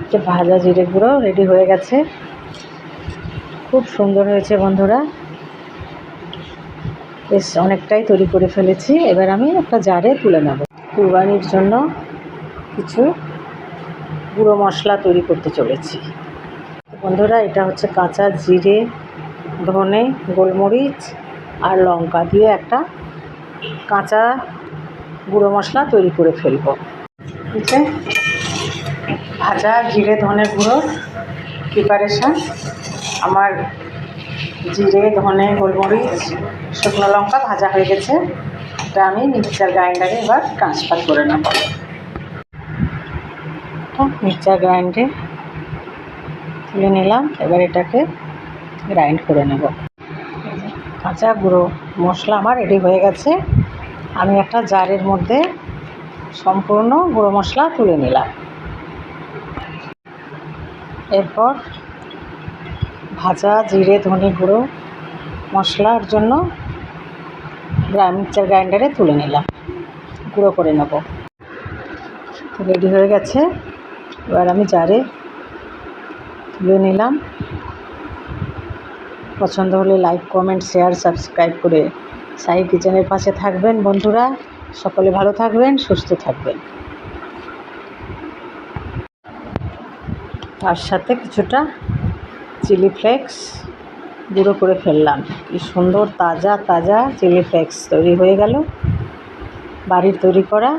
যে ভাজা জিরে গুঁড়ো রেডি হয়ে গেছে, খুব সুন্দর হয়েছে বন্ধুরা। বেশ অনেকটাই তৈরি করে ফেলেছি। এবার আমি একটা জারে তুলে নেব। কুরবানির জন্য কিছু গুঁড়ো মশলা তৈরি করতে চলেছি বন্ধুরা। এটা হচ্ছে কাঁচা জিরে, ধনে, গোলমরিচ আর লঙ্কা দিয়ে একটা কাঁচা গুঁড়ো মশলা তৈরি করে ফেলবো। যে ভাজা জিরে ধনে গুঁড়োর প্রিপারেশান। আমার জিরে, ধনে, গোলমরিচ, শুকনো লঙ্কা ভাজা হয়ে গেছে। এটা আমি মিক্সচার গ্রাইন্ডারে এবার ট্রান্সফার করে নেব। মিক্সচার গ্রাইন্ডারে তুলে নিলাম। এবার এটাকে গ্রাইন্ড করে নেব। কাঁচা গুঁড়ো মশলা আমার রেডি হয়ে গেছে। আমি একটা জারের মধ্যে সম্পূর্ণ গুঁড়ো মশলা তুলে নিলাম। এরপর ভাজা জিরে ধনে গুঁড়ো মশলার জন্য মিক্সচার গ্রাইন্ডারে তুলে নিলাম, গুঁড়ো করে নেব। রেডি হয়ে গেছে। এবার আমি জারে তুলে নিলাম। পছন্দ হলে লাইক, কমেন্ট, শেয়ার, সাবস্ক্রাইব করে সাই কিচেনের পাশে থাকবেন বন্ধুরা। সকলে ভালো থাকবেন, সুস্থ থাকবেন। তার সাথে কিছুটা চিলি ফ্লেক্স গুঁড়ো করে ফেললাম। কি সুন্দর তাজা তাজা চিলি ফ্লেক্স তৈরি হয়ে গেল, বাড়ির তৈরি করা।